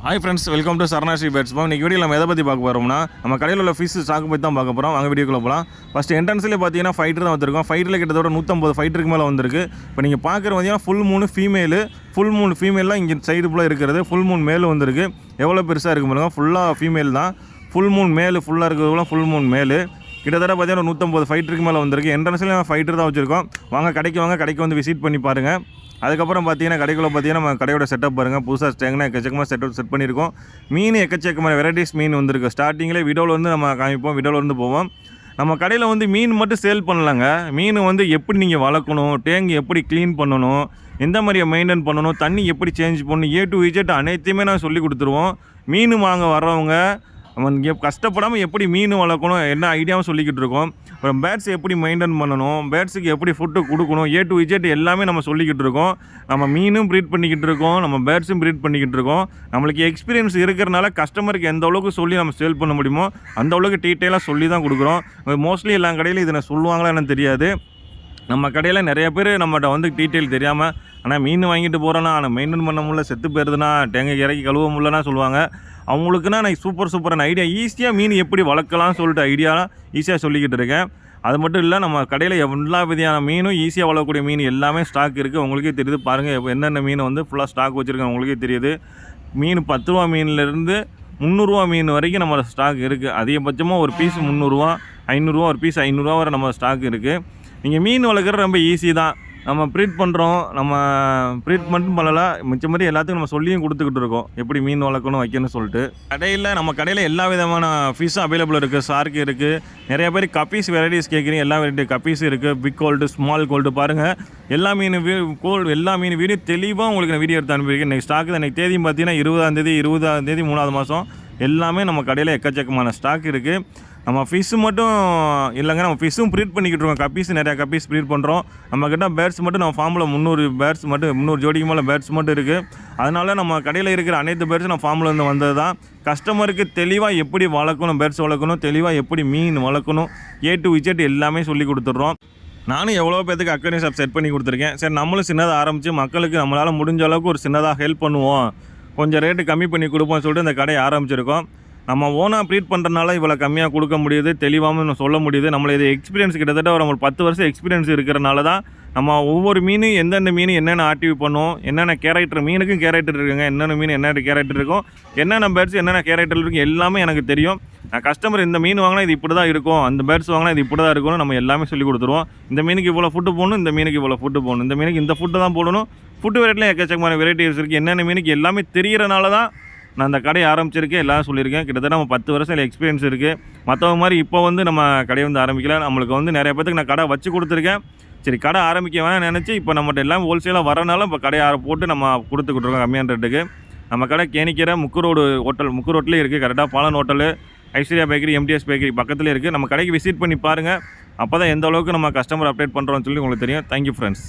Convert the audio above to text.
Hi friends, welcome to Saranashri pets farm. இன்றைக்கி வீடியோ நம்ம எதை பற்றி பார்க்க போகிறோம்னா, நம்ம கடையில் உள்ள ஃபிஷ் ஸ்டாக் பற்றி தான் பார்க்க போகிறோம். வாங்க வீடியோக்குள்ள போகலாம். ஃபஸ்ட்டு என்ட்ரன்ஸ்லேயே பார்த்தீங்கன்னா ஃபைட்டர் தான் வந்திருக்கோம். ஃபைட்டரில் கிட்டத்தட்ட 150 ஃபைட்டருக்கு மேலே வந்திருக்கு. இப்போ நீங்கள் பார்க்குறது பார்த்தீங்கன்னா ஃபுல் மூணு ஃபீமேலாம் இங்கே சைடு ஃபுல்லாக இருக்கிறது. ஃபுல் மூணு மேலு வந்திருக்கு. எவ்வளோ பெருசாக இருக்குது பாருங்க. ஃபுல்லாக ஃபீமேல் தான். ஃபுல் மூணு மேலு ஃபுல்லாக இருக்கிறதுலாம் ஃபுல் மூணு மேலு. கிட்டத்தட்ட பார்த்தீங்கன்னா 150 ஃபைட்டருக்கு மேலே வந்திருக்கு. என்ட்ரன்ஸ்லேயே ஃபைட்டர் தான் வச்சுருக்கோம். வாங்க கடைக்கு வந்து விசிட் பண்ணி பாருங்கள். அதுக்கப்புறம் பார்த்தீங்கன்னா கடைக்குள்ளே பார்த்தீங்கன்னா நம்ம கடையோட செட்டப் பாருங்கள். புதுசாக ஸ்டேங்னா எக்கச்சக்கமாக செட் பண்ணியிருக்கோம். மீன் எக்கச்சக்கமான வெரைட்டிஸ் மீன் வந்திருக்கு. ஸ்டார்டிங்கில் வீடியோவில் வந்து நம்ம காமிப்போம், வீடியோவில் வந்து போவோம். நம்ம கடையில் வந்து மீன் மட்டும் சேல் பண்ணலாங்க. மீன் வந்து எப்படி நீங்கள் வளர்க்கணும், டேங்க் எப்படி க்ளீன் பண்ணணும், எந்த மாதிரியை மெயின்டைன் பண்ணணும், தண்ணி எப்படி சேஞ்ச் பண்ணணும், A to Z அனைத்தையுமே நான் சொல்லி கொடுத்துருவோம். மீன் வாங்க வர்றவங்க இங்கே கஷ்டப்படாமல் எப்படி மீன் வளர்க்கணும் என்ன ஐடியாவும் சொல்லிக்கிட்டு இருக்கோம். அப்புறம் பேட்ஸ் எப்படி மெயின்டைன் பண்ணணும், பேட்ஸுக்கு எப்படி ஃபுட்டு கொடுக்கணும், A to Z எல்லாமே நம்ம சொல்லிக்கிட்டு இருக்கோம். நம்ம மீனும் ப்ரீட் பண்ணிக்கிட்டு இருக்கோம், நம்ம பேட்ஸும் ப்ரீட் பண்ணிக்கிட்டு இருக்கோம். நம்மளுக்கு எக்ஸ்பீரியன்ஸ் இருக்கிறனால கஸ்டமருக்கு எந்த அளவுக்கு சொல்லி நம்ம சேல் பண்ண முடியுமோ அந்த அளவுக்கு டீட்டெயிலாக சொல்லி தான் கொடுக்குறோம். மோஸ்ட்லி எல்லா கடையிலும் இதை சொல்லுவாங்களா என்னன்னு தெரியாது. நம்ம கடையில் நிறைய பேர் நம்மகிட்ட வந்து டீட்டெயில் தெரியாமல், ஆனால் மீன் வாங்கிட்டு போகிறோன்னா ஆனால் மெயின்டைன் பண்ண முடியல, செத்து போயிருதுன்னா டேங்கை இறக்கி கழுவ முடியலன்னா சொல்லுவாங்க. அவங்களுக்குன்னா நான் சூப்பரான ஐடியா, ஈஸியாக மீன் எப்படி வளர்க்கலாம்னு சொல்லிட்டு ஐடியாலாம் ஈஸியாக சொல்லிக்கிட்டு இருக்கேன். அது மட்டும் இல்லை, நம்ம கடையில் எல்லா விதையான மீனும் ஈஸியாக வளரக்கூடிய மீன் எல்லாமே ஸ்டாக் இருக்குது. உங்களுக்கே தெரியுது பாருங்கள், என்னென்ன மீன் வந்து ஃபுல்லாக ஸ்டாக் வச்சுருக்கேன் உங்களுக்கே தெரியுது. மீன் 10 ரூபா மீன்லேருந்து 300 ரூபா மீன் வரைக்கும் நம்ம ஸ்டாக் இருக்குது. அதிகபட்சமாக ஒரு பீஸ் 300 ரூபா, 500 ரூபா, ஒரு பீஸ் 500 ரூபா வரை நம்ம ஸ்டாக் இருக்குது. நீங்கள் மீன் வளர்க்குறது ரொம்ப ஈஸி தான். நம்ம ப்ரீட் பண்ணுறோம், நம்ம ப்ரீட் மட்டும் பண்ணலாம், மிச்சம் மாதிரி எல்லாத்துக்கும் நம்ம சொல்லியும் கொடுத்துக்கிட்டு இருக்கோம் எப்படி மீன் வளர்க்கணும் வைக்கணும்னு சொல்லிட்டு. நம்ம கடையில் எல்லா விதமான ஃபிஷ்ஷும் அவைலபிள் இருக்குது. ஷார்க்கு இருக்குது. நிறைய பேர் கப்பீஸ் வெரைட்டிஸ் கேட்குறீங்க. எல்லா வெரைட்டி கப்பீஸ் இருக்குது. பிக் கோல்டு, ஸ்மால் கோல்டு பாருங்கள். எல்லா மீன் வீடியோ தெளிவாக உங்களுக்கு நான் வீடியோ எடுத்து அனுப்பியிருக்கேன். இன்றைக்கி ஸ்டாக்கு இன்றைக்கி தேதியும் பார்த்தீங்கன்னா 20ஆம் தேதி 3வது மாதம். எல்லாமே நம்ம கடையில் எக்கச்சக்கமான ஸ்டாக் இருக்குது. நம்ம ஃபிஷ்ஷு மட்டும் இல்லைங்க, நம்ம ஃபிஷ்ஷும் ப்ரீட் பண்ணிக்கிட்டு இருக்கோம். கப்பீஸ் நிறையா கப்பீஸ் ப்ரீட் பண்ணுறோம். நம்மக்கிட்ட பேர்ட்ஸ் மட்டும் நம்ம ஃபார்மில் 300 ஜோடிக்கு மேலே பேர்ட்ஸ் மட்டும் இருக்குது. அதனால் நம்ம கடையில் இருக்கிற அனைத்து பேர்ட்ஸும் நம்ம ஃபார்மில் இருந்து வந்தது தான். கஸ்டமருக்கு தெளிவாக எப்படி வளர்க்கணும், பேர்ட்ஸ் வளர்க்கணும், தெளிவாக எப்படி மீன் வளர்க்கணும், A to Z எல்லாமே சொல்லி கொடுத்துட்றோம். நானும் எவ்வளோ பேருக்கு அக்வேரியம் ஷாப் செட் பண்ணி கொடுத்துருக்கேன். சரி, நம்மளும் சின்னதாக ஆரம்பித்து மக்களுக்கு நம்மளால் முடிஞ்ச அளவுக்கு ஒரு சின்னதாக ஹெல்ப் பண்ணுவோம், கொஞ்சம் ரேட்டு கம்மி பண்ணி கொடுப்போம்னு சொல்லிட்டு இந்த கடையை ஆரம்பிச்சிருக்கோம். நம்ம ஓனாக ப்ரீட் பண்ணுறதுனால இவ்வளோ கம்மியாக கொடுக்க முடியுது, தெளிவாகவும் சொல்ல முடியுது. நம்மளை இது எக்ஸ்பீரியன்ஸ் கிட்டத்தட்ட ஒரு 10 வருஷம் எக்ஸ்பீரியன்ஸ் இருக்கிறனால தான் நம்ம ஒவ்வொரு மீனும் எந்தெந்த மீன் என்னென்ன ஆக்டிவ் பண்ணுவோம், என்னென்ன கேரக்டர், மீனுக்கும் கேரக்டர் இருக்குங்க, என்னென்ன மீன் என்னென்ன கேரக்டர் இருக்கும், என்னென்ன பேர்ட்ஸ் என்னென்ன கேரக்டர் இருக்கும் எல்லாமே எனக்கு தெரியும். நான் கஸ்டமர் இந்த மீன் வாங்கினா இது இப்படி தான் இருக்கும், அந்த பேர்ட்ஸ் வாங்கினா இது இப்படி தான் இருக்கணும், நம்ம எல்லாமே சொல்லி கொடுத்துருவோம். இந்த மீனுக்கு இவ்வளோ ஃபுட்டு போடணும், இந்த மீனுக்கு இவ்வளோ ஃபுட்டு போடணும், இந்த மீனுக்கு இந்த ஃபுட்டு தான் போடணும். ஃபுட்டு வெரைட்டியில் எக்கச்சக்கமான வெரைட்டிஸ் இருக்குது. என்னென்ன மீனுக்கு எல்லாமே தெரியறனால தான் நான் அந்த கடையை ஆரம்பிச்சிருக்கேன், எல்லாம் சொல்லியிருக்கேன். கிட்டத்தட்ட நம்ம 10 வருஷம் எக்ஸ்பீரியன்ஸ் இருக்குது. மற்றவங்க மாதிரி இப்போ வந்து நம்ம கடையை வந்து ஆரம்பிக்கல. நம்மளுக்கு வந்து நிறைய பேருக்கு நான் கடை வச்சு கொடுத்துருக்கேன். சரி, கடை ஆரம்பிக்க வேணாம் நினச்சி இப்போ நம்மகிட்ட எல்லாம் ஹோல்சேலாக வரனால இப்போ கடையை போட்டு நம்ம கொடுத்துக்கிட்டு இருக்கோம் கம்மியான ரேட்டுக்கு. நம்ம கடை கேணிக்கிற முக்கு ரோட்லேயே இருக்குது. கரெக்டாக Balan hotel, Aishwarya bakery, MTS bakery பக்கத்துலேயே இருக்குது. நம்ம கடைக்கு விசிட் பண்ணி பாருங்கள். அப்போ தான் எந்த அளவுக்கு நம்ம கஸ்டமர் அப்டேட் பண்ணுறோம்னு சொல்லி உங்களுக்கு தெரியும். Thank you friends.